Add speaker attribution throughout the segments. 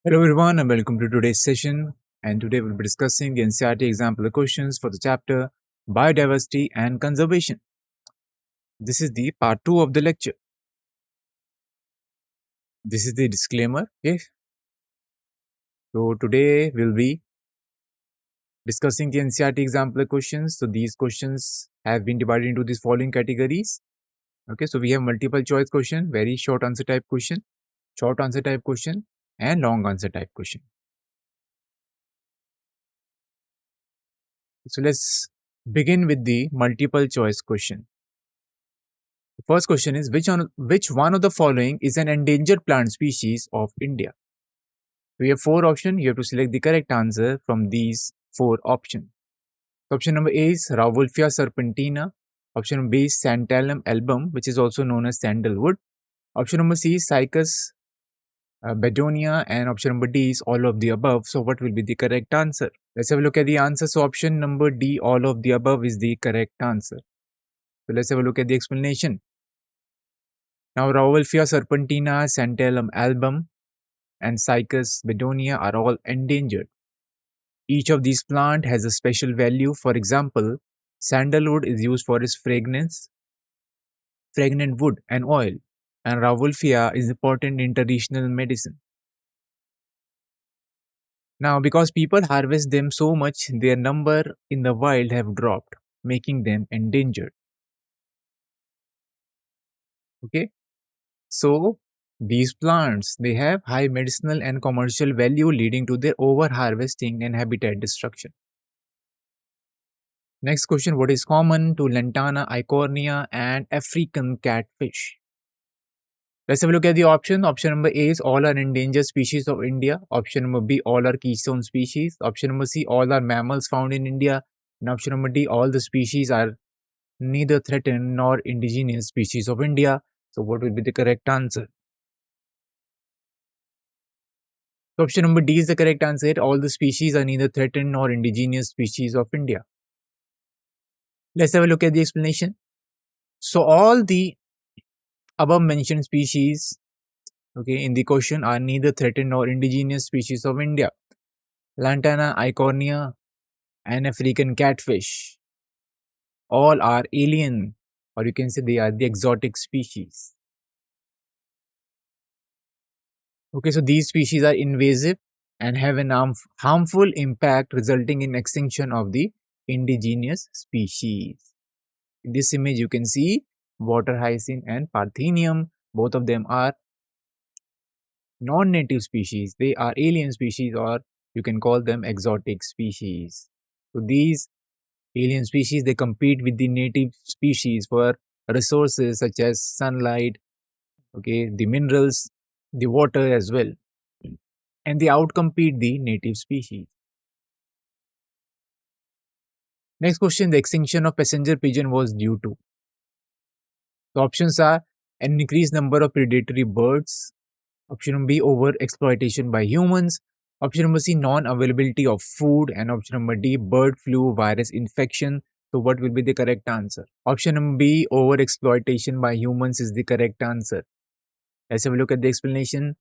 Speaker 1: Hello everyone and welcome to today's session. And today we'll be discussing the NCERT example questions for the chapter Biodiversity and Conservation. This is the part 2 of the lecture. This is the disclaimer. Okay. So today we'll be discussing the NCERT example questions. So these questions have been divided into these following categories. Okay. So we have multiple choice question, very short answer type question, short answer type question, and long answer type question. So let's begin with the multiple choice question. The first question is which one of the following is an endangered plant species of India? We have four options. You have to select the correct answer from these four options. Option number A is Rauwolfia serpentina. Option number B is Santalum album, which is also known as sandalwood. Option number C is Cycas bedonia, and option number D is all of the above. So what will be the correct answer? Let's have a look at the answer. So option number D, all of the above, is the correct answer. So let's have a look at the explanation. Now, Rauwolfia serpentina, Santalum album, and Cycas bedonia are all endangered. Each of these plants has a special value. For example, sandalwood is used for its fragrance, fragrant wood and oil, and Rauwolfia is important in traditional medicine. Now, because people harvest them so much, their number in the wild have dropped, making them endangered. Okay, so these plants, they have high medicinal and commercial value, leading to their over harvesting and habitat destruction. Next question, what is common to Lantana, Icornia and African catfish? Let's have a look at the option. Option number A is all are endangered species of India. Option number B, all are keystone species. Option number C, all are mammals found in India. And option number D, all the species are neither threatened nor indigenous species of India. So what will be the correct answer? So option number D is the correct answer. All the species are neither threatened nor indigenous species of India. Let's have a look at the explanation. So all the above mentioned species, okay, in the question are neither threatened nor indigenous species of India. Lantana, Icornia, and African catfish all are alien, or you can say they are the exotic species. Okay, so these species are invasive and have an harmful impact, resulting in extinction of the indigenous species. In this image, you can see water hyacinth and parthenium. Both of them are non-native species. They are alien species, or you can call them exotic species. So these alien species, they compete with the native species for resources such as sunlight, okay, the minerals, the water as well, and they outcompete the native species. Next question, the extinction of passenger pigeon was due to. The options are an increased number of predatory birds. Option B, over exploitation by humans. Option number C, non-availability of food. And option number D, bird flu virus infection. So what will be the correct answer? Option number B, over exploitation by humans, is the correct answer. Let's have a look at the explanation.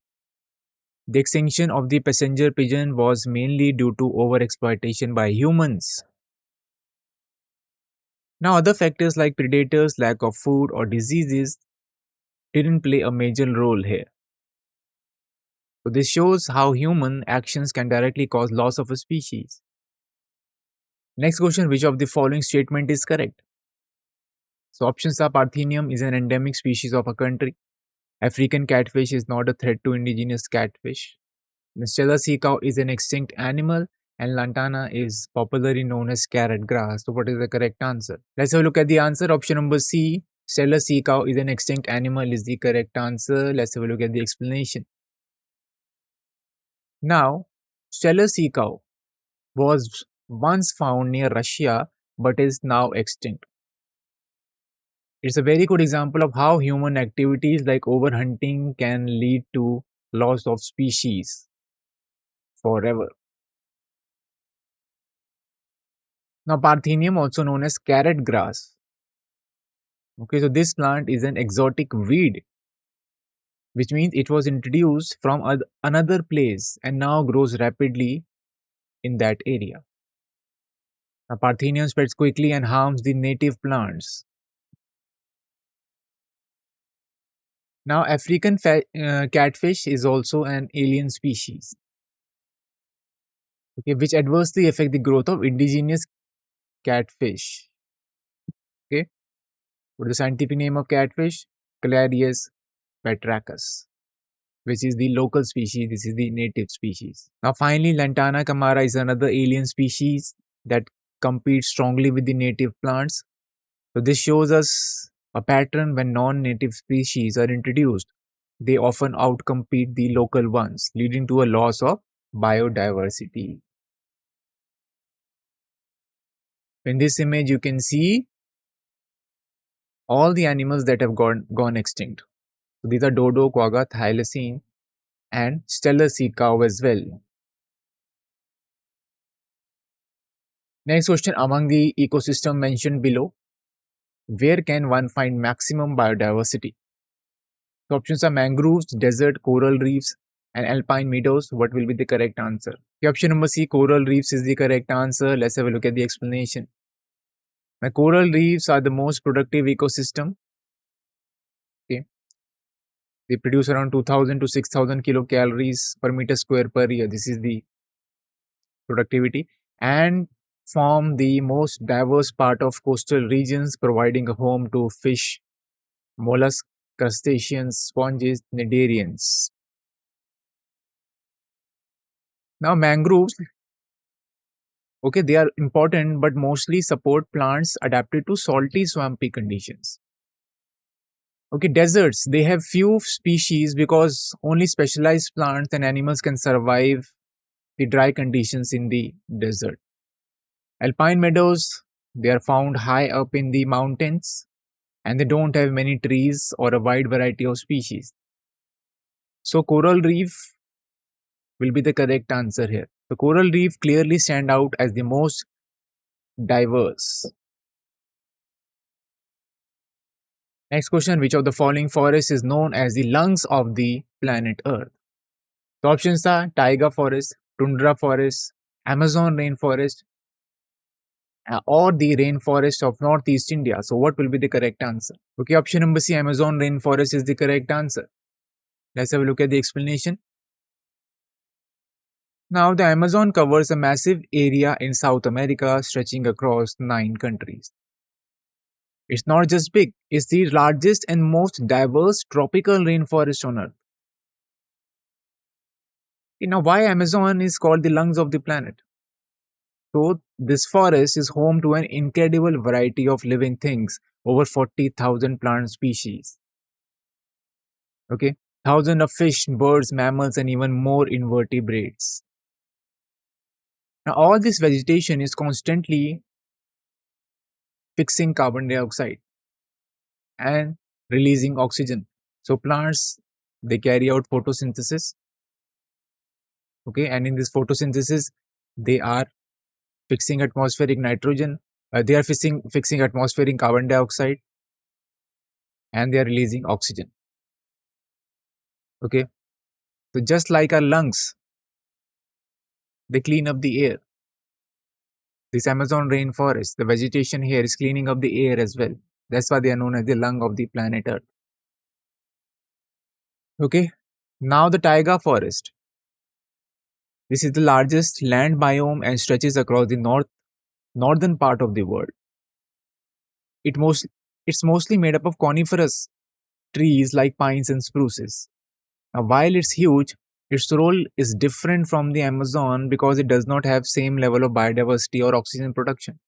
Speaker 1: The extinction of the passenger pigeon was mainly due to over exploitation by humans. Now, other factors like predators, lack of food, or diseases didn't play a major role here. So this shows how human actions can directly cause loss of a species. Next question, which of the following statement is correct? So options are Parthenium is an endemic species of a country. African catfish is not a threat to indigenous catfish. The Stellar sea cow is an extinct animal, and Lantana is popularly known as carrot grass. So what is the correct answer? Let's have a look at the answer. Option number C, Stellar sea cow is an extinct animal, is the correct answer. Let's have a look at the explanation. Now, Stellar sea cow was once found near Russia but is now extinct. It's a very good example of how human activities like overhunting can lead to loss of species forever. Now, Parthenium, also known as carrot grass. Okay, so this plant is an exotic weed which means it was introduced from another place and now grows rapidly in that area. The Parthenium spreads quickly and harms the native plants. Now, African catfish is also an alien species, okay, which adversely affect the growth of indigenous catfish. Okay, what is the scientific name of catfish? Clarius batrachus, which is the local species. This is the native species. Now, finally, Lantana camara is another alien species that competes strongly with the native plants. So, this shows us a pattern when non native species are introduced. They often outcompete the local ones, leading to a loss of biodiversity. In this image, you can see all the animals that have gone extinct. So, these are dodo, quagga, thylacine, and stellar sea cow as well. Next question, among the ecosystem mentioned below, where can one find maximum biodiversity? The options are mangroves, desert, coral reefs, and alpine meadows. What will be the correct answer? The option number C, coral reefs, is the correct answer. Let's have a look at the explanation. The coral reefs are the most productive ecosystem. Okay. They produce around 2000 to 6000 kilocalories per meter square per year. This is the productivity, and form the most diverse part of coastal regions, providing a home to fish, mollusks, crustaceans, sponges, cnidarians. Now, mangroves, okay, they are important but mostly support plants adapted to salty, swampy conditions. Okay, deserts, they have few species because only specialized plants and animals can survive the dry conditions in the desert. Alpine meadows, they are found high up in the mountains and they don't have many trees or a wide variety of species. So, coral reef will be the correct answer here. The coral reef clearly stand out as the most diverse. Next question, which of the following forests is known as the lungs of the planet Earth? The options are taiga forest, tundra forest, Amazon rainforest, or the rainforest of Northeast India. So, what will be the correct answer? Okay, option number C, Amazon rainforest is the correct answer. Let's have a look at the explanation. Now, the Amazon covers a massive area in South America stretching across 9 countries. It's not just big, it's the largest and most diverse tropical rainforest on Earth. You know why Amazon is called the lungs of the planet? So, this forest is home to an incredible variety of living things, over 40,000 plant species. Okay, thousands of fish, birds, mammals, and even more invertebrates. Now, all this vegetation is constantly fixing carbon dioxide and releasing oxygen. So, plants, they carry out photosynthesis. Okay, and in this photosynthesis, they are fixing atmospheric nitrogen, they are fixing atmospheric carbon dioxide, and they are releasing oxygen. Okay, so just like our lungs, they clean up the air. This Amazon rainforest, the vegetation here is cleaning up the air as well. That's why they are known as the lung of the planet Earth. Okay, now the taiga forest. This is the largest land biome and stretches across the northern part of the world. It most, it's mostly made up of coniferous trees like pines and spruces. Now, while it's huge, its role is different from the Amazon because it does not have same level of biodiversity or oxygen production.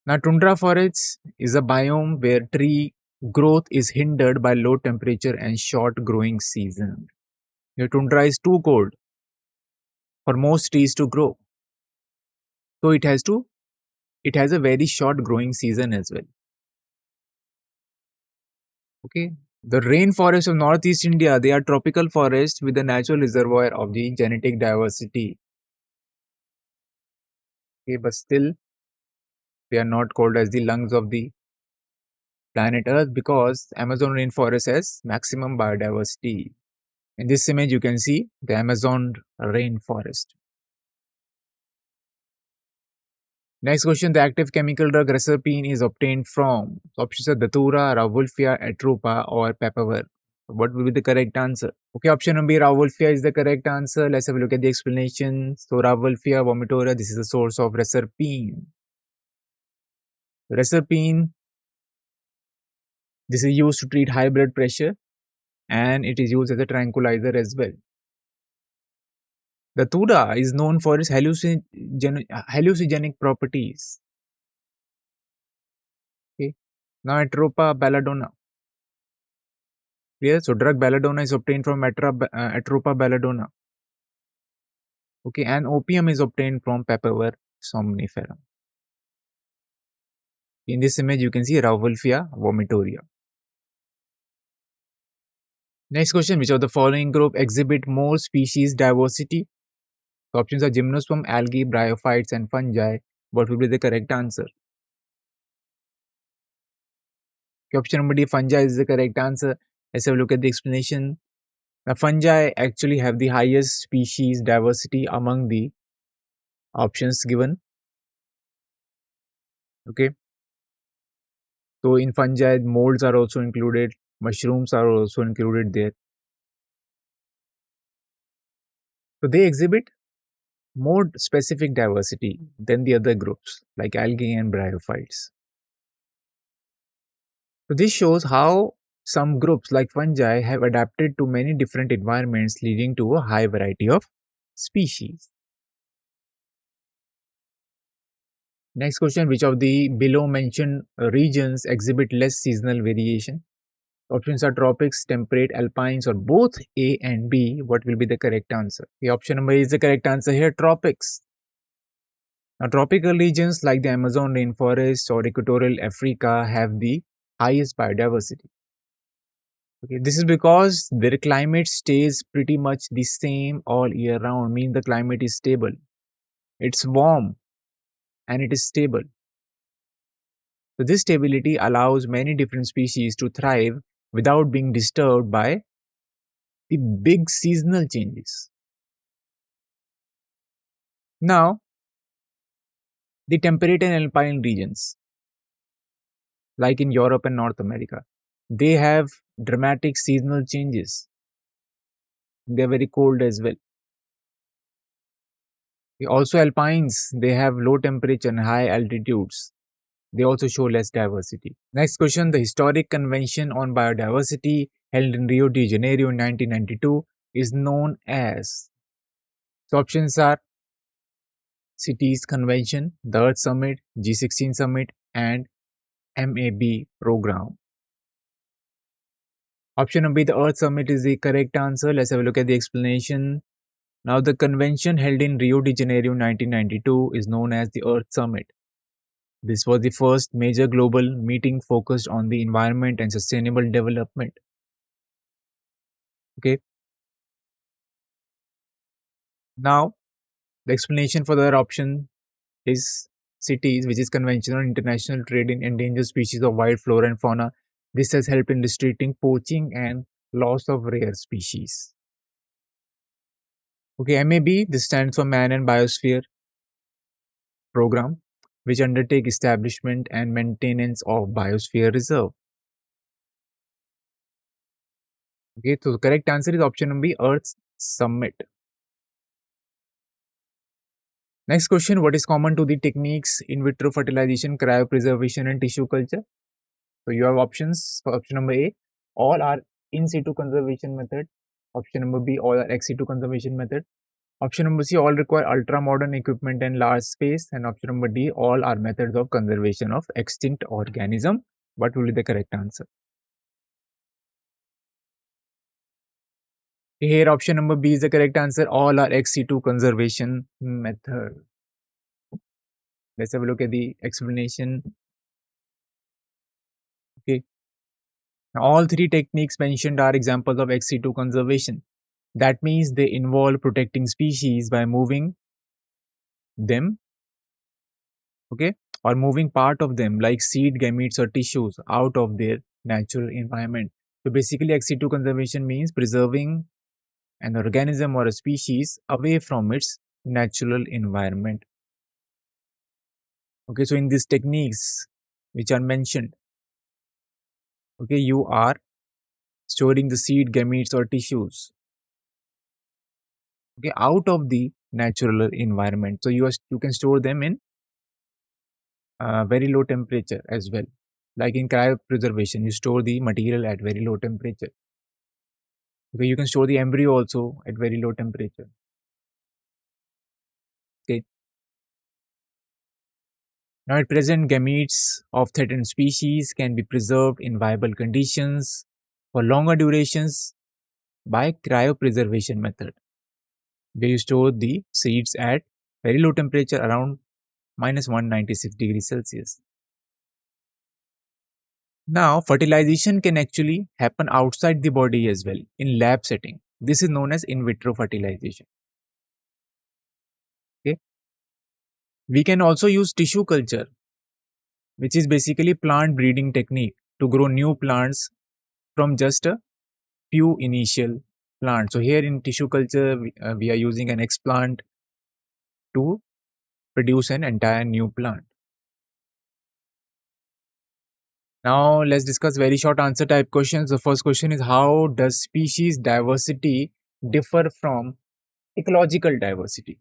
Speaker 1: Now, tundra forests is a biome where tree growth is hindered by low temperature and short growing season. The tundra is too cold for most trees to grow. So it has a very short growing season as well. Okay. The rainforest of Northeast India, they are tropical forests with a natural reservoir of the genetic diversity. Okay, but still they are not called as the lungs of the planet Earth because Amazon rainforest has maximum biodiversity. In this image, you can see the Amazon rainforest. Next question, the active chemical drug reserpine is obtained from options are Datura, Rauwolfia, Atropa or Papaver. What will be the correct answer? Okay, option number B, Rauwolfia is the correct answer. Let's have a look at the explanation. So Rauwolfia vomitoria, this is the source of reserpine. Reserpine, this is used to treat high blood pressure and it is used as a tranquilizer as well. The Datura is known for its hallucinogenic properties. Okay. Now Atropa belladonna. Clear? So drug belladonna is obtained from Atropa belladonna. Okay, and opium is obtained from Papaver somniferum. In this image, you can see Rauwolfia vomitoria. Next question, which of the following group exhibit more species diversity? The options are gymnosperm, algae, bryophytes and fungi. What will be the correct answer? Okay, option number D, fungi is the correct answer. Let's have a look at the explanation. The fungi actually have the highest species diversity among the options given. Okay. So in fungi, molds are also included, mushrooms are also included there. So they exhibit more specific diversity than the other groups like algae and bryophytes. So this shows how some groups like fungi have adapted to many different environments, leading to a high variety of species. Next question, which of the below mentioned regions exhibit less seasonal variation? Options are tropics, temperate, alpines, or both A and B. What will be the correct answer? The option number is the correct answer here, tropics. Now, tropical regions like the Amazon rainforest or equatorial Africa have the highest biodiversity. Okay, this is because their climate stays pretty much the same all year round, meaning the climate is stable. It's warm and it is stable. So this stability allows many different species to thrive without being disturbed by the big seasonal changes. Now, the temperate and alpine regions, like in Europe and North America, they have dramatic seasonal changes. They're very cold as well. Also, alpines, they have low temperature and high altitudes. They also show less diversity. Next question, the historic convention on biodiversity held in Rio de Janeiro in 1992 is known as. So options are Cities Convention, the Earth Summit, G16 Summit, and MAB program. Option number B, the Earth Summit is the correct answer. Let's have a look at the explanation. Now, the convention held in Rio de Janeiro in 1992 is known as the Earth Summit. This was the first major global meeting focused on the environment and sustainable development. Okay. Now, the explanation for the other option is cities, which is conventional international trade in endangered species of wild flora and fauna. This has helped in restricting poaching and loss of rare species. Okay, MAB, this stands for Man and Biosphere Program, which undertake establishment and maintenance of biosphere reserve. Okay, so the correct answer is option number B, Earth Summit. Next question, what is common to the techniques in vitro fertilization, cryopreservation and tissue culture? So you have options. For option number A, all are in situ conservation method. Option number B, all are ex situ conservation method. Option number C, all require ultra modern equipment and large space. And option number D, all are methods of conservation of extinct organism. What will be the correct answer? Here, option number B is the correct answer. All are ex situ conservation method. Let's have a look at the explanation. Okay. Now, all three techniques mentioned are examples of ex situ conservation. That means they involve protecting species by moving them, okay, or moving part of them like seed, gametes, or tissues out of their natural environment. So basically, ex situ conservation means preserving an organism or a species away from its natural environment. Okay, so in these techniques which are mentioned, okay, you are storing the seed, gametes, or tissues, okay, out of the natural environment. So you can store them in very low temperature as well. Like in cryopreservation, you store the material at very low temperature. Okay, you can store the embryo also at very low temperature. Okay. Now, at present, gametes of threatened species can be preserved in viable conditions for longer durations by cryopreservation method, where you store the seeds at very low temperature around minus 196 degrees Celsius. Now, fertilization can actually happen outside the body as well in lab setting. This is known as in vitro fertilization. Okay. We can also use tissue culture, which is basically plant breeding technique to grow new plants from just a few initial plants. So here in tissue culture, we are using an explant to produce an entire new plant. Now let's discuss very short answer type questions. The first question is, how does species diversity differ from ecological diversity?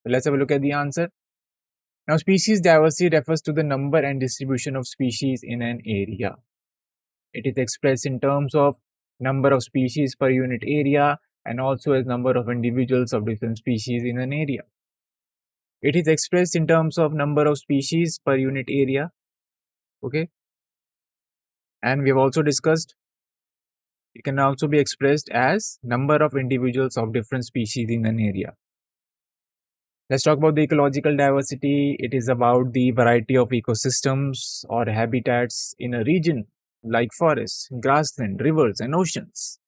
Speaker 1: So let's have a look at the answer. Now, species diversity refers to the number and distribution of species in an area. It is expressed in terms of number of species per unit area and also as number of individuals of different species in an area. It is expressed in terms of number of species per unit area. Okay. And we have also discussed it can also be expressed as number of individuals of different species in an area. Let's talk about the ecological diversity. It is about the variety of ecosystems or habitats in a region like forests, grassland, rivers, and oceans.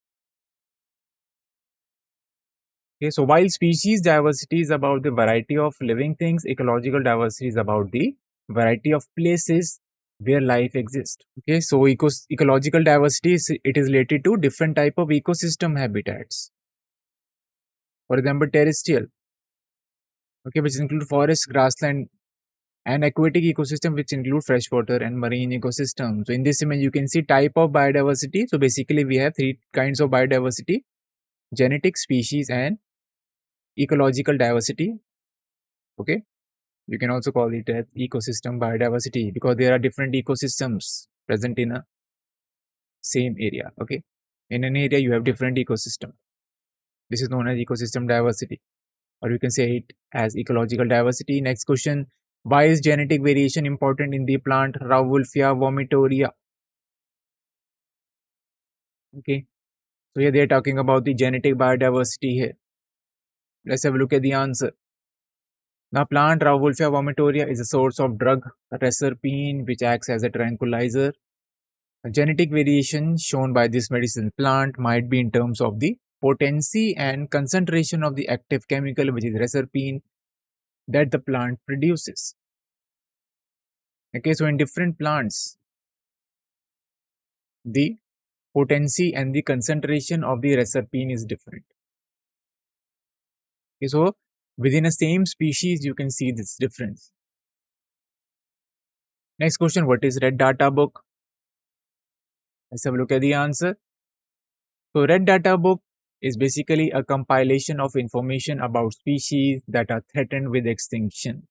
Speaker 1: Okay, so while species diversity is about the variety of living things, ecological diversity is about the variety of places where life exists. Okay, so ecological diversity it is related to different type of ecosystem habitats. For example, terrestrial, okay, which include forest, grassland, and aquatic ecosystem, which include freshwater and marine ecosystems. So in this image, you can see type of biodiversity. So basically, we have three kinds of biodiversity: genetic, species, and ecological diversity. Okay, you can also call it as ecosystem biodiversity because there are different ecosystems present in a same area. Okay, in an area you have different ecosystem. This is known as ecosystem diversity, or you can say it as ecological diversity. Next question: why is genetic variation important in the plant Rauwolfia vomitoria? Okay, so here they are talking about the genetic biodiversity here. Let's have a look at the answer. Now, plant Rauwolfia vomitoria is a source of drug reserpine, which acts as a tranquilizer. A genetic variation shown by this medicine plant might be in terms of the potency and concentration of the active chemical, which is reserpine, that the plant produces. Okay, so in different plants, the potency and the concentration of the reserpine is different. Okay, so within a same species, you can see this difference. Next question: what is red data book? Let's have a look at the answer. So, red data book is basically a compilation of information about species that are threatened with extinction.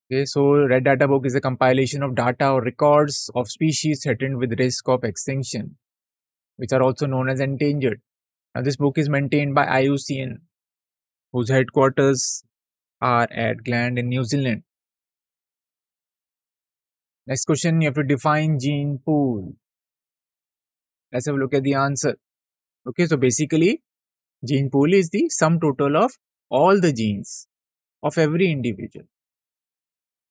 Speaker 1: Okay, so red data book is a compilation of data or records of species threatened with risk of extinction, which are also known as endangered. Now, this book is maintained by IUCN, whose headquarters are at Gland in New Zealand. Next question, you have to define gene pool. Let's have a look at the answer. Okay, so basically, gene pool is the sum total of all the genes of every individual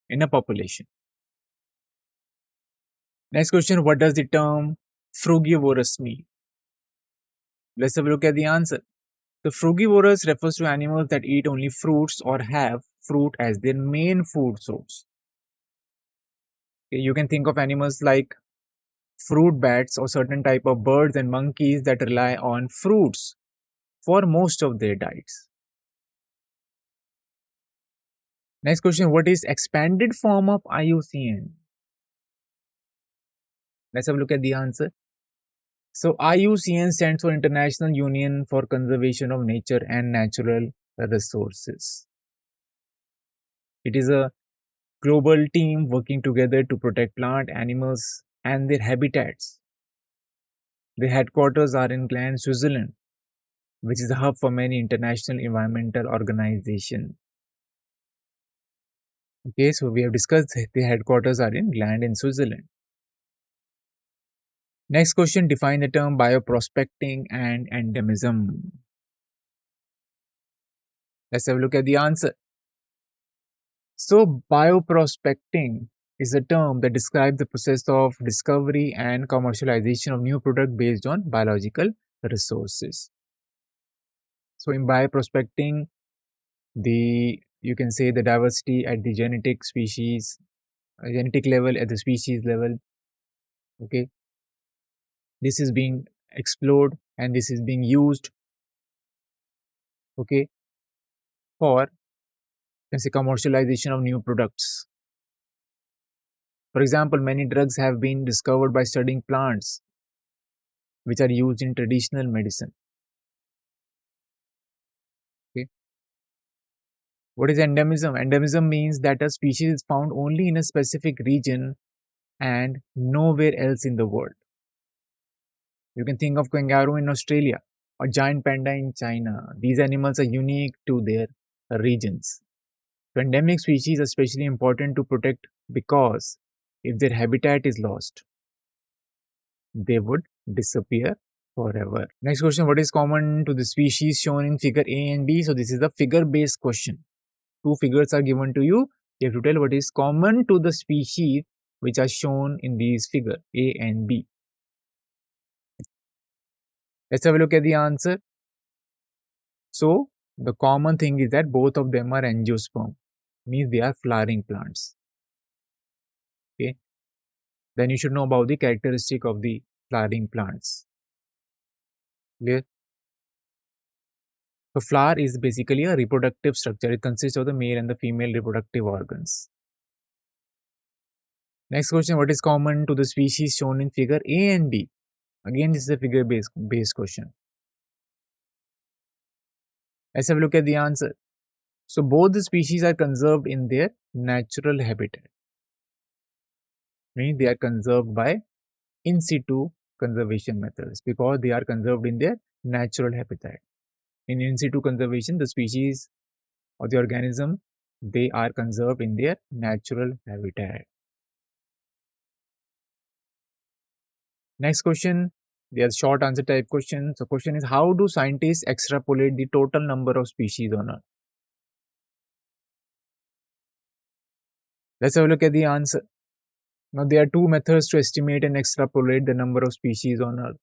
Speaker 1: in a population. Next question, what does the term frugivorous mean? Let's have a look at the answer. The frugivorous refers to animals that eat only fruits or have fruit as their main food source. Okay, you can think of animals like fruit bats or certain type of birds and monkeys that rely on fruits for most of their diets. Next question, what is expanded form of IUCN? Let's have a look at the answer. So IUCN stands for International Union for Conservation of Nature and Natural Resources. It is a global team working together to protect plant, animals, and their habitats. The headquarters are in Gland, Switzerland, which is a hub for many international environmental organizations. Okay, so we have discussed the headquarters are in Gland in Switzerland. Next question, define the term bioprospecting and endemism. Let's have a look at the answer. So, bioprospecting is a term that describes the process of discovery and commercialization of new products based on biological resources. So, in bioprospecting, you can say the diversity at the genetic level, at the species level. Okay, this is being explored and this is being used. Okay, for commercialization of new products. For example, many drugs have been discovered by studying plants which are used in traditional medicine. Okay. What is endemism? Endemism means that a species is found only in a specific region and nowhere else in the world. You can think of kangaroo in Australia or giant panda in China. These animals are unique to their regions. So endemic species are especially important to protect because if their habitat is lost, they would disappear forever. Next question, what is common to the species shown in figure A and B? So this is a figure-based question. Two figures are given to you. You have to tell what is common to the species which are shown in these figures A and B. Let's have a look at the answer. So the common thing is that both of them are angiosperm, means they are flowering plants. Okay. Then you should know about the characteristic of the flowering plants. Clear? So flower is basically a reproductive structure. It consists of the male and the female reproductive organs. Next question, what is common to the species shown in figure A and B? Again, this is a figure-based question. Let's have a look at the answer. So both the species are conserved in their natural habitat. Meaning they are conserved by in situ conservation methods because they are conserved in their natural habitat. In situ conservation, the species or the organism, they are conserved in their natural habitat. Next question, they are short answer type question. So question is, how do scientists extrapolate the total number of species on Earth? Let's have a look at the answer. Now there are two methods to estimate and extrapolate the number of species on Earth.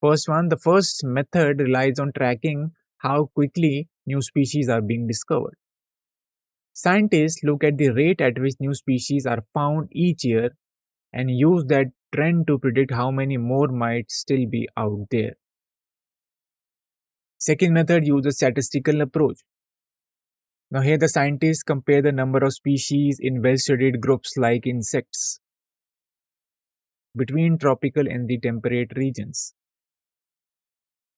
Speaker 1: The first method relies on tracking how quickly new species are being discovered. Scientists look at the rate at which new species are found each year and use that trend to predict how many more might still be out there. Second method uses statistical approach. Now here the scientists compare the number of species in well-studied groups like insects between tropical and the temperate regions.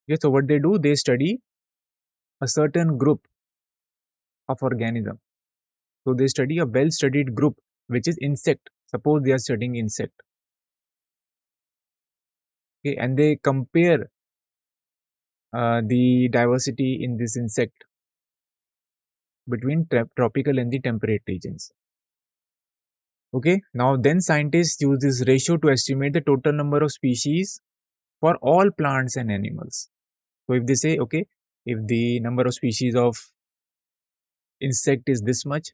Speaker 1: Okay, so what they do, they study a certain group of organism. So they study a well-studied group which is insect. Suppose they are studying insect. Okay, and they compare the diversity in this insect between tropical and the temperate regions. Okay, now then scientists use this ratio to estimate the total number of species for all plants and animals. So if they say, okay, if the number of species of insect is this much,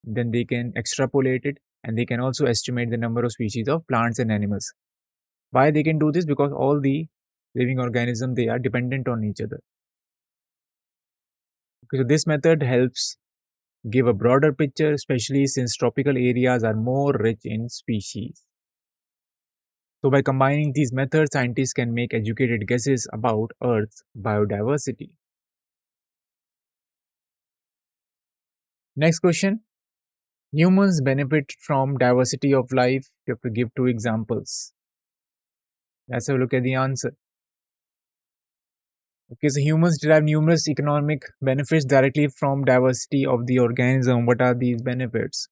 Speaker 1: then they can extrapolate it and they can also estimate the number of species of plants and animals. Why they can do this? Because all the living organisms, they are dependent on each other. Okay, so this method helps give a broader picture, especially since tropical areas are more rich in species. So, by combining these methods, scientists can make educated guesses about Earth's biodiversity. Next question. Humans benefit from diversity of life. You have to give two examples. Let's have a look at the answer. Okay, so humans derive numerous economic benefits directly from diversity of the organism. What are these benefits?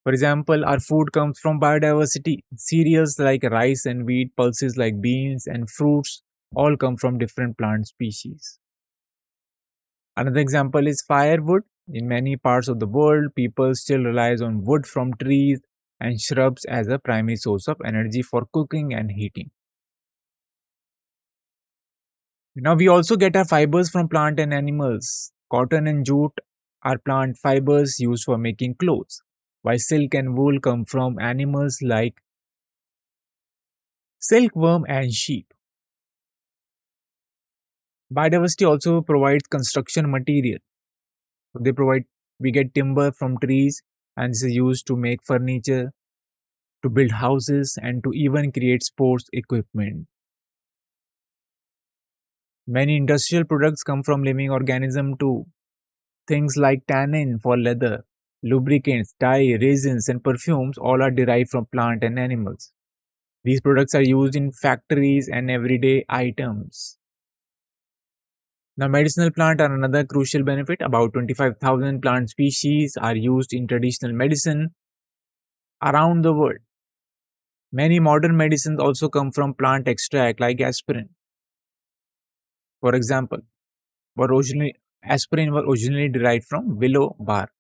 Speaker 1: For example, our food comes from biodiversity. Cereals like rice and wheat, pulses like beans, and fruits all come from different plant species. Another example is firewood. In many parts of the world, people still relies on wood from trees and shrubs as a primary source of energy for cooking and heating. Now we also get our fibers from plant and animals. Cotton and jute are plant fibers used for making clothes, while silk and wool come from animals like silkworm and sheep. Biodiversity also provides construction material. They provide we get timber from trees and this is used to make furniture, to build houses and to even create sports equipment. Many industrial products come from living organisms too. Things like tannin for leather, lubricants, dye, resins, and perfumes all are derived from plant and animals. These products are used in factories and everyday items. Now, medicinal plants are another crucial benefit. About 25,000 plant species are used in traditional medicine around the world. Many modern medicines also come from plant extract like aspirin. For example, aspirin was originally derived from willow bark.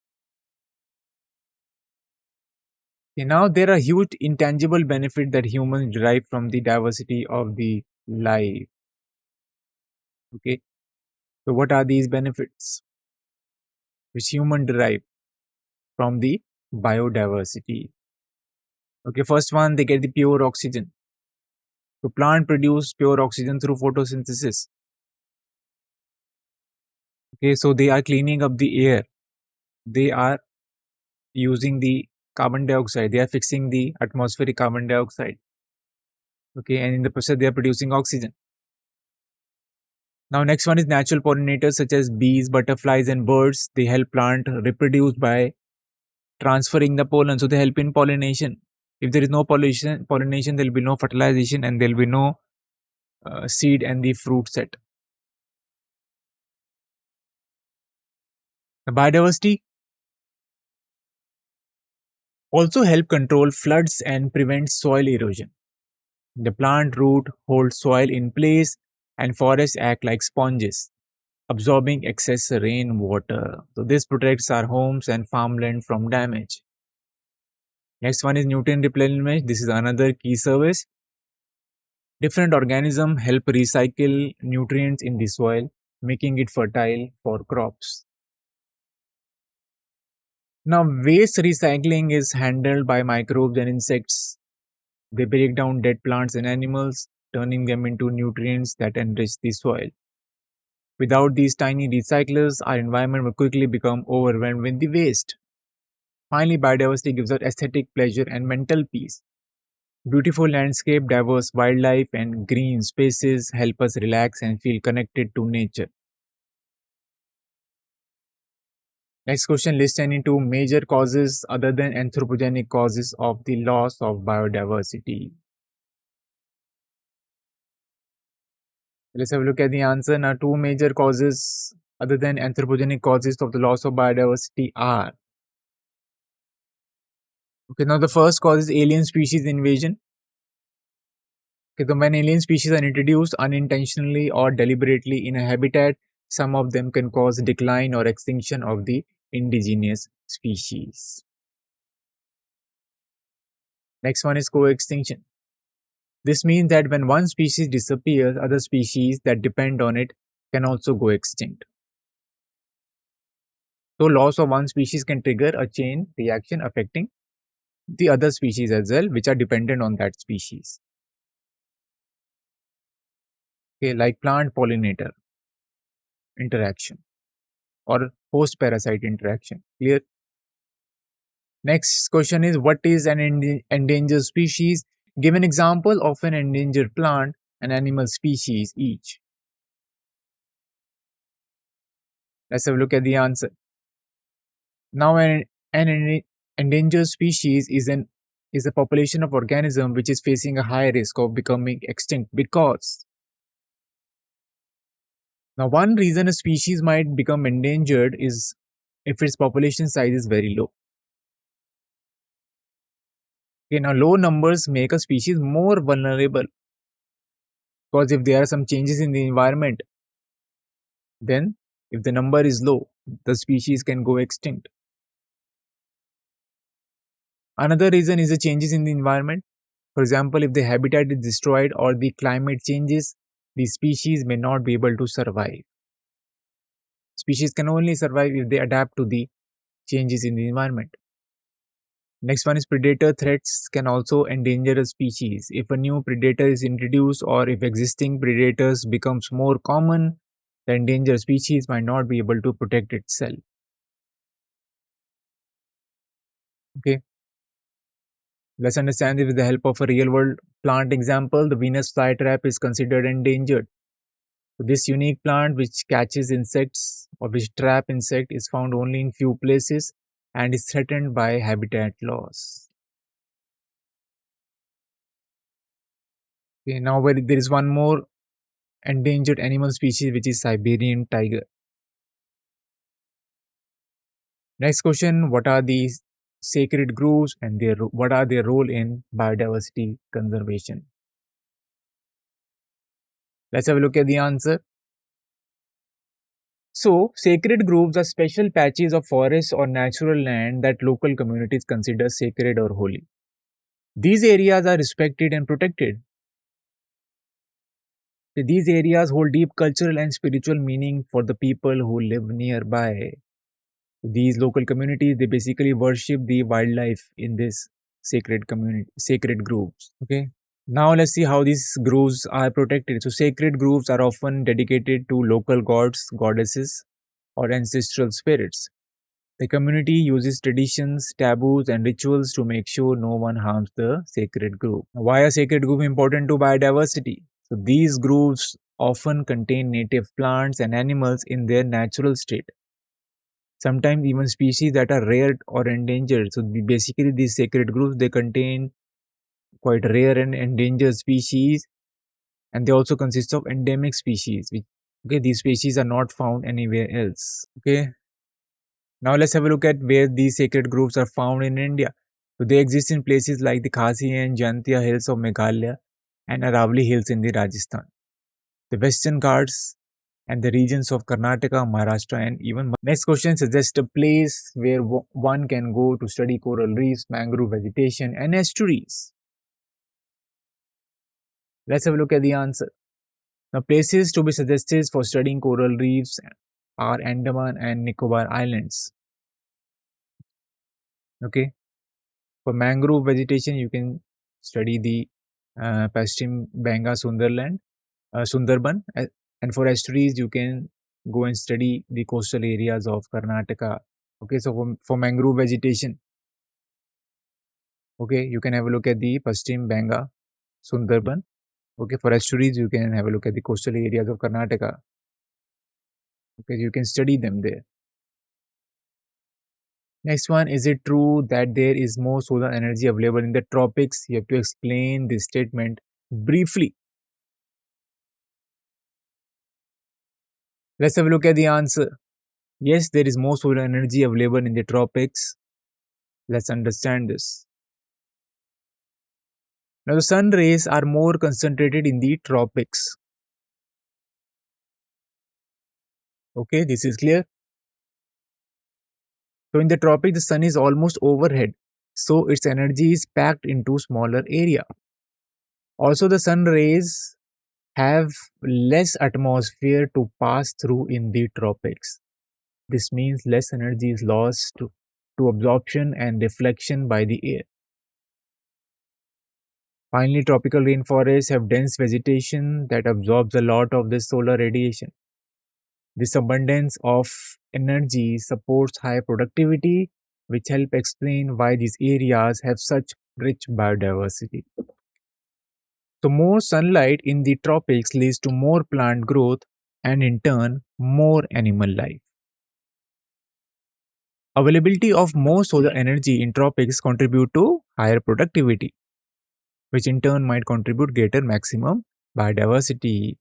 Speaker 1: Okay, now there are huge intangible benefits that humans derive from the diversity of the life. Okay, so what are these benefits which humans derive from the biodiversity? Okay, first one, they get the pure oxygen. So plant produce pure oxygen through photosynthesis. Okay, so they are cleaning up the air. They are using the carbon dioxide. They are fixing the atmospheric carbon dioxide. Okay, and in the process they are producing oxygen. Now next one is natural pollinators such as bees, butterflies and birds. They help plant reproduce by transferring the pollen. So they help in pollination. If there is no pollination, there will be no fertilization and there will be no seed and the fruit set. The biodiversity also help control floods and prevent soil erosion. The plant root holds soil in place and forests act like sponges, absorbing excess rainwater. So this protects our homes and farmland from damage. Next one is nutrient replenishment. This is another key service. Different organisms help recycle nutrients in the soil, making it fertile for crops. Now, waste recycling is handled by microbes and insects. They break down dead plants and animals, turning them into nutrients that enrich the soil. Without these tiny recyclers, our environment will quickly become overwhelmed with the waste. Finally, biodiversity gives us aesthetic pleasure and mental peace. Beautiful landscape, diverse wildlife, and green spaces help us relax and feel connected to nature. Next question, list any two major causes other than anthropogenic causes of the loss of biodiversity. Let's have a look at the answer. Now, two major causes other than anthropogenic causes of the loss of biodiversity are. Okay, now the first cause is alien species invasion. Okay, so when alien species are introduced unintentionally or deliberately in a habitat, some of them can cause decline or extinction of the indigenous species. Next one is co-extinction. This means that when one species disappears, other species that depend on it can also go extinct. So loss of one species can trigger a chain reaction affecting the other species as well, which are dependent on that species. Okay, like plant pollinator interaction or host parasite interaction. Clear? Next question is what is an endangered species? Give an example of an endangered plant and animal species each. Let's have a look at the answer. Now, an endangered species is a population of organism which is facing a high risk of becoming extinct because now one reason a species might become endangered is if its population size is very low. Okay, now low numbers make a species more vulnerable because if there are some changes in the environment, then if the number is low, the species can go extinct. Another reason is the changes in the environment. For example, if the habitat is destroyed or the climate changes, the species may not be able to survive. Species can only survive if they adapt to the changes in the environment. Next one is predator threats can also endanger a species. If a new predator is introduced or if existing predators becomes more common, the endangered species might not be able to protect itself. Okay, let's understand it with the help of a real world plant example. The Venus flytrap is considered endangered. So this unique plant which catches insects or which trap insect is found only in few places and is threatened by habitat loss. Okay, now there is one more endangered animal species which is Siberian tiger. Next question, what are these sacred groves and what are their role in biodiversity conservation? Let's have a look at the answer. So, sacred groves are special patches of forest or natural land that local communities consider sacred or holy. These areas are respected and protected. These areas hold deep cultural and spiritual meaning for the people who live nearby. These local communities they basically worship the wildlife in this sacred groves. Okay. Now let's see how these groves are protected. So sacred groves are often dedicated to local gods, goddesses, or ancestral spirits. The community uses traditions, taboos, and rituals to make sure no one harms the sacred grove. Why are sacred groves important to biodiversity? So these groves often contain native plants and animals in their natural state. Sometimes even species that are rare or endangered. So basically these sacred groves they contain quite rare and endangered species and they also consist of endemic species. Okay, these species are not found anywhere else. Okay, now let's have a look at where these sacred groves are found in India. So they exist in places like the Khasi and Jaintia hills of Meghalaya and Aravalli hills in the Rajasthan, the Western Ghats and the regions of Karnataka, Maharashtra, and even. Next question suggests a place where one can go to study coral reefs, mangrove vegetation, and estuaries. Let's have a look at the answer. Now, places to be suggested for studying coral reefs are Andaman and Nicobar Islands. Okay, for mangrove vegetation, you can study the Paschim Benga Sundarban, and for estuaries, you can go and study the coastal areas of Karnataka. Okay, so for mangrove vegetation, okay, you can have a look at the Paschim Benga Sundarban. Okay, for estuaries, you can have a look at the coastal areas of Karnataka. Okay, you can study them there. Next one, is it true that there is more solar energy available in the tropics? You have to explain this statement briefly. Let's have a look at the answer. Yes, there is more solar energy available in the tropics. Let's understand this. Now, the sun rays are more concentrated in the tropics. Okay, this is clear. So, in the tropics, the sun is almost overhead. So, its energy is packed into smaller area. Also, the sun rays have less atmosphere to pass through in the tropics. This means less energy is lost to absorption and reflection by the air. Finally, tropical rainforests have dense vegetation that absorbs a lot of this solar radiation. This abundance of energy supports high productivity, which help explain why these areas have such rich biodiversity. So more sunlight in the tropics leads to more plant growth and in turn more animal life. Availability of more solar energy in tropics contribute to higher productivity, which in turn might contribute greater maximum biodiversity.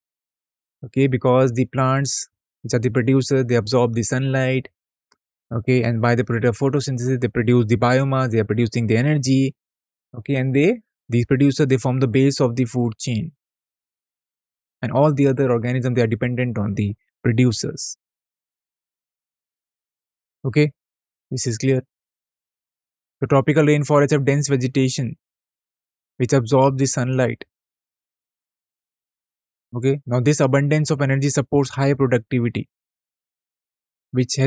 Speaker 1: Okay, because the plants, which are the producers, they absorb the sunlight. Okay, and by the photosynthesis, they produce the biomass, they are producing the energy. Okay, and these producers, they form the base of the food chain. And all the other organisms, they are dependent on the producers. Okay, this is clear. The tropical rainforests have dense vegetation which absorb the sunlight. Okay, now this abundance of energy supports high productivity, which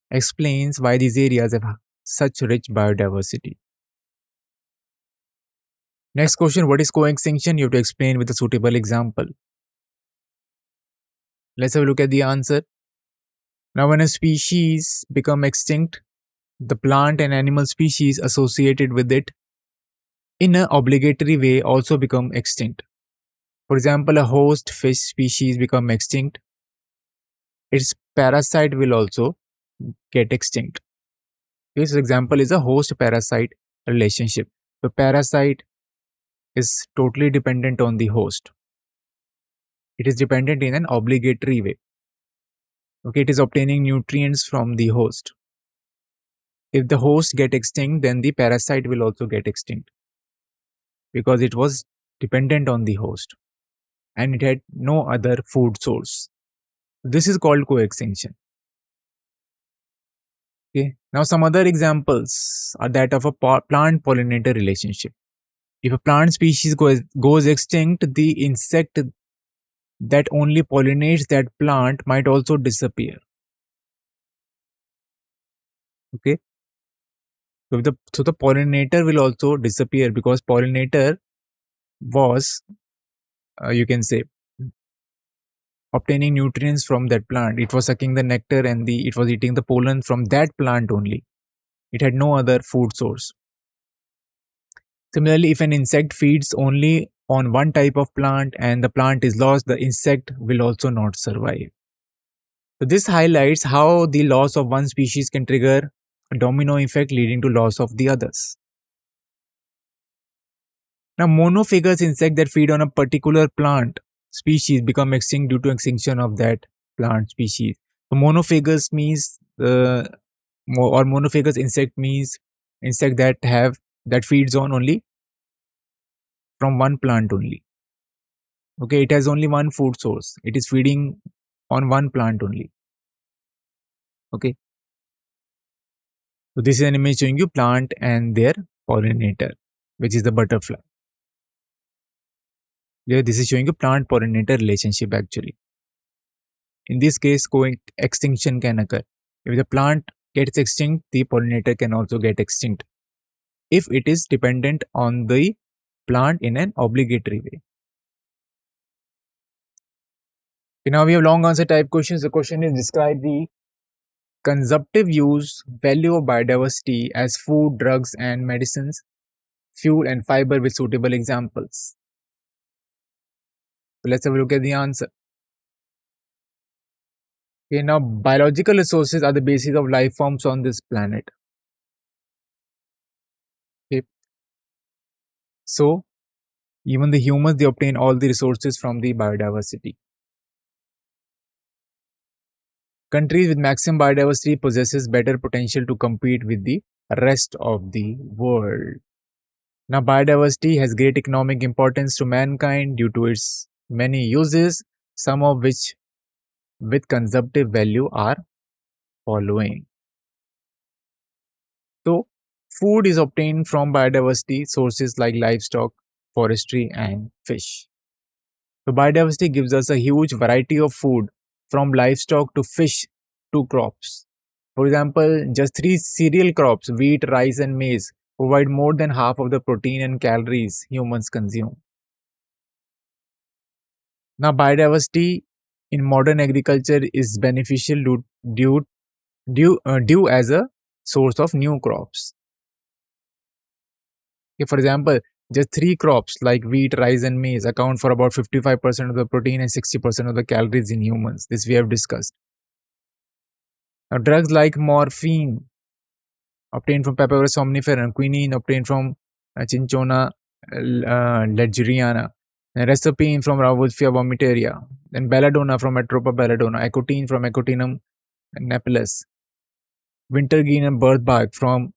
Speaker 1: explains why these areas have such rich biodiversity. Next question, what is co-extinction? You have to explain with a suitable example. Let's have a look at the answer. Now, when a species become extinct, the plant and animal species associated with it in an obligatory way also become extinct. For example, a host fish species become extinct. Its parasite will also get extinct. This example is a host-parasite relationship. The parasite is totally dependent on the host. It is dependent in an obligatory way. Okay, it is obtaining nutrients from the host. If the host get extinct, then the parasite will also get extinct because it was dependent on the host and it had no other food source. This is called co-extinction. Okay. Now, some other examples are that of a plant-pollinator relationship. If a plant species goes extinct, the insect that only pollinates that plant might also disappear. Okay. So the pollinator will also disappear because pollinator was, you can say, obtaining nutrients from that plant. It was sucking the nectar and it was eating the pollen from that plant only. It had no other food source. Similarly, if an insect feeds only on one type of plant and the plant is lost, the insect will also not survive. So this highlights how the loss of one species can trigger a domino effect leading to loss of the others. Now, monophagous insects that feed on a particular plant species become extinct due to extinction of that plant species. So monophagous means monophagous insect means insect that feeds on only from one plant only. Okay, it has only one food source. It is feeding on one plant only. Okay. So this is an image showing you plant and their pollinator, which is the butterfly. Yeah, this is showing you plant pollinator relationship actually. In this case, co-extinction can occur. If the plant gets extinct, the pollinator can also get extinct if it is dependent on the plant in an obligatory way. Okay, now we have long answer type questions. The question is, describe the consumptive use value of biodiversity as food, drugs and medicines, fuel and fiber with suitable examples. So let's have a look at the answer. Okay, now biological resources are the basis of life forms on this planet. Okay. So even the humans, they obtain all the resources from the biodiversity. Countries with maximum biodiversity possesses better potential to compete with the rest of the world. Now, biodiversity has great economic importance to mankind due to its many uses, some of which with consumptive value are following. So, food is obtained from biodiversity sources like livestock, forestry, and fish. So, biodiversity gives us a huge variety of food from livestock to fish to crops. For example, just 3 cereal crops, wheat, rice, and maize, provide more than half of the protein and calories humans consume. Now, biodiversity in modern agriculture is beneficial due, due as a source of new crops. Okay, for example, just three crops like wheat, rice, and maize account for about 55% of the protein and 60% of the calories in humans. This we have discussed. Now, drugs like morphine obtained from Papaver somniferum, quinine obtained from Cinchona ledgeriana, and recipe from Rauwolfia vomitaria, then belladonna from Atropa belladonna, ecotine from Ecotinum napellus, wintergreen and birthbark from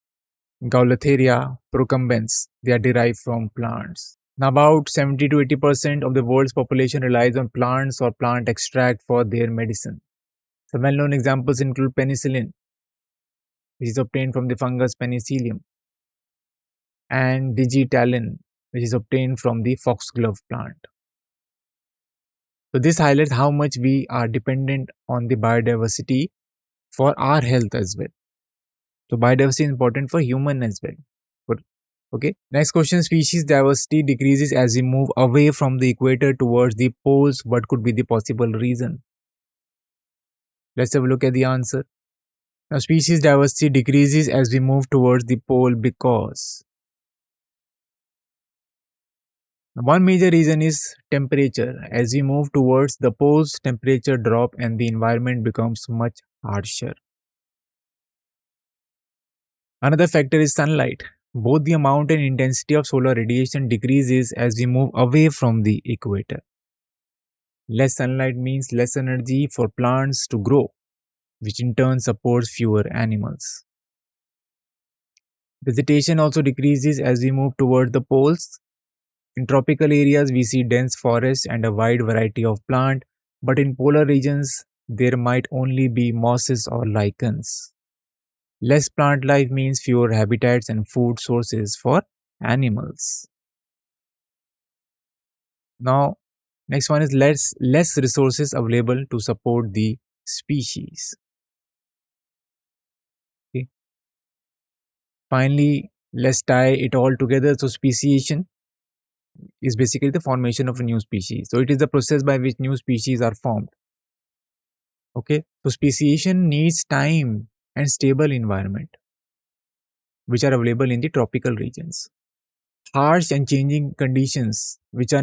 Speaker 1: Gaulatheria procumbens. They are derived from plants. Now, about 70 to 80% of the world's population relies on plants or plant extract for their medicine. Some well-known examples include penicillin, which is obtained from the fungus Penicillium, and digitalin, which is obtained from the foxglove plant. So this highlights how much we are dependent on the biodiversity for our health as well. So biodiversity is important for human as well. Okay. Next question: species diversity decreases as we move away from the equator towards the poles. What could be the possible reason? Let's have a look at the answer. Now, species diversity decreases as we move towards the pole because one major reason is temperature. As we move towards the poles, temperature drop and the environment becomes much harsher. Another factor is sunlight. Both the amount and intensity of solar radiation decreases as we move away from the equator. Less sunlight means less energy for plants to grow, which in turn supports fewer animals. Vegetation also decreases as we move toward the poles. In tropical areas, we see dense forests and a wide variety of plant, but in polar regions, there might only be mosses or lichens. Less plant life means fewer habitats and food sources for animals. Now, next one is less resources available to support the species. Okay. Finally, let's tie it all together. So, speciation is basically the formation of a new species. So, it is the process by which new species are formed. Okay. So, speciation needs time and stable environment, which are available in the tropical regions. Harsh and changing conditions, which are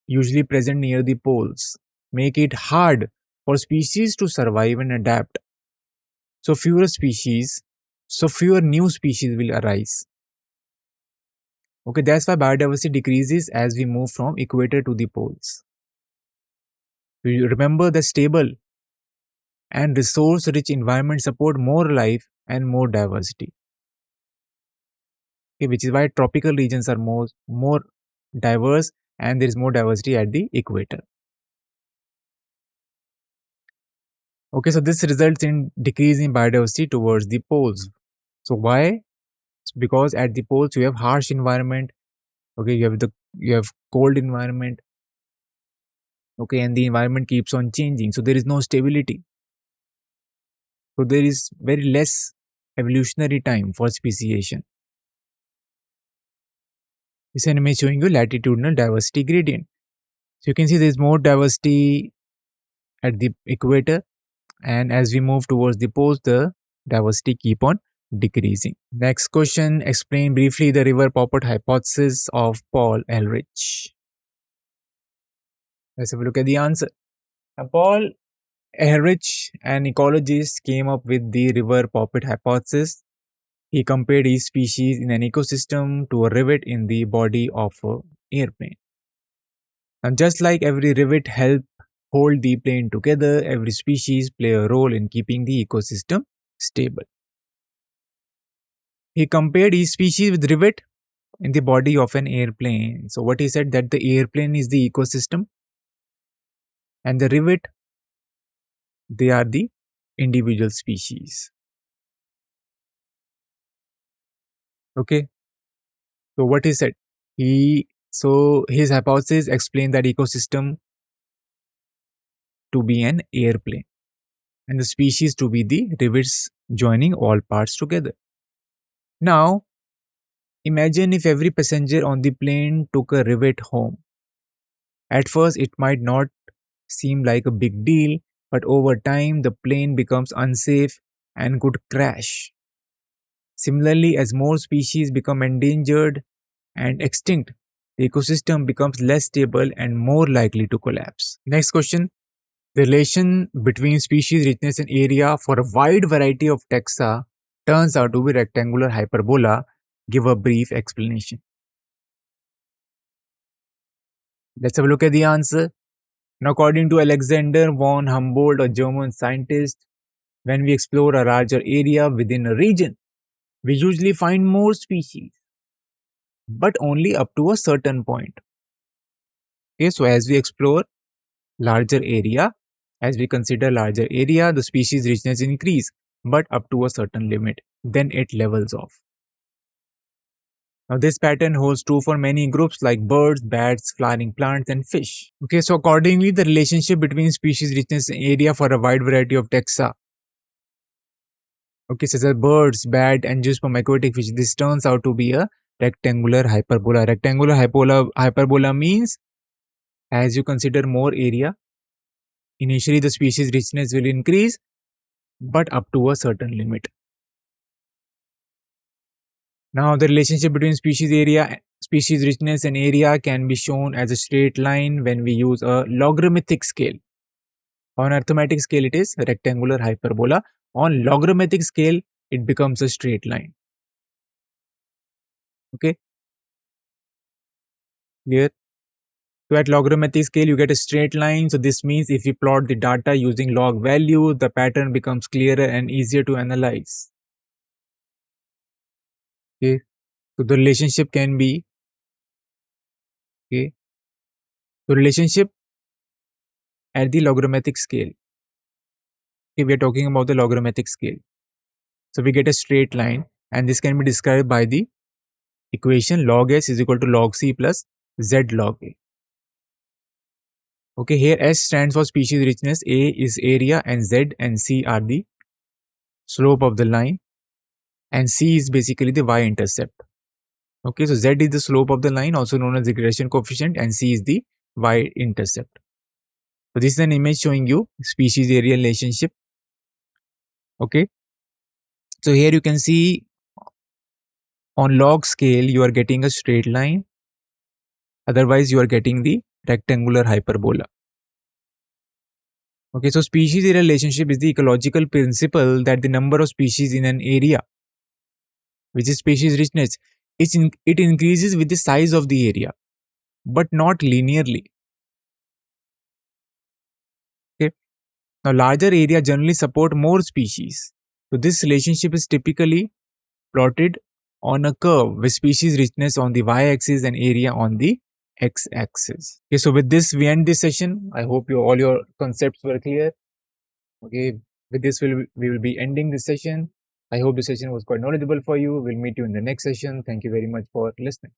Speaker 1: usually present near the poles, make it hard for species to survive and adapt. So fewer new species will arise. Okay, that's why biodiversity decreases as we move from equator to the poles. We remember the stable and resource-rich environment support more life and more diversity. Okay, which is why tropical regions are more diverse and there is more diversity at the equator. Okay, so this results in decrease in biodiversity towards the poles. So why? Because at the poles you have harsh environment. Okay, you have cold environment. Okay, and the environment keeps on changing, so there is no stability. So there is very less evolutionary time for speciation. This anime is showing you latitudinal diversity gradient. So you can see there is more diversity at the equator, and as we move towards the poles, the diversity keep on decreasing. Next question: explain briefly the river poppet hypothesis of Paul Ehrlich. Let's have a look at the answer. Paul Ehrlich, an ecologist, came up with the river poppet hypothesis. He compared each species in an ecosystem to a rivet in the body of an airplane. And just like every rivet helps hold the plane together, every species play a role in keeping the ecosystem stable. He compared each species with rivet in the body of an airplane. So what he said, that the airplane is the ecosystem and the rivet, they are the individual species. Okay. So what he said, his hypothesis explained that ecosystem to be an airplane and the species to be the rivets joining all parts together. Now, Imagine if every passenger on the plane took a rivet home. At first, it might not seem like a big deal, but over time, the plane becomes unsafe and could crash. Similarly, as more species become endangered and extinct, the ecosystem becomes less stable and more likely to collapse. Next question. The relation between species richness and area for a wide variety of taxa turns out to be rectangular hyperbola. Give a brief explanation. Let's have a look at the answer. Now, according to Alexander von Humboldt, a German scientist, when we explore a larger area within a region, we usually find more species, but only up to a certain point. Okay, so as we explore larger area, as we consider larger area, the species richness increase, but up to a certain limit. Then it levels off. Now, this pattern holds true for many groups like birds, bats, flowering plants, and fish. Okay, so accordingly, the relationship between species richness and area for a wide variety of taxa. Okay, such as birds, bat, and angiosperm aquatic fish. This turns out to be a rectangular hyperbola. Rectangular hyperbola means as you consider more area, initially the species richness will increase, but up to a certain limit. Now, the relationship between species richness and area can be shown as a straight line when we use a logarithmic scale. On arithmetic scale, it is rectangular hyperbola. On logarithmic scale, it becomes a straight line. Okay, clear? So at logarithmic scale, you get a straight line. So this means if we plot the data using log value, the pattern becomes clearer and easier to analyze. Okay, so the relationship can be, okay, the relationship at the logarithmic scale. Okay, we are talking about the logarithmic scale. So we get a straight line, and this can be described by the equation log s is equal to log c plus z log a. Okay, here S stands for species richness, A is area, and Z and C are the slope of the line, and C is basically the y-intercept. Okay, so Z is the slope of the line, also known as the regression coefficient, and C is the y-intercept. So this is an image showing you species area relationship. Okay, so here you can see on log scale you are getting a straight line, otherwise you are getting the rectangular hyperbola. Okay, so species area relationship is the ecological principle that the number of species in an area, which is species richness, it increases with the size of the area, but not linearly. Okay. Now, larger area generally support more species. So this relationship is typically plotted on a curve with species richness on the y-axis and area on the x-axis. Okay, so with this, we end this session. I hope all your concepts were clear. Okay, with this, we will be ending this session. I hope the session was quite knowledgeable for you. We'll meet you in the next session. Thank you very much for listening.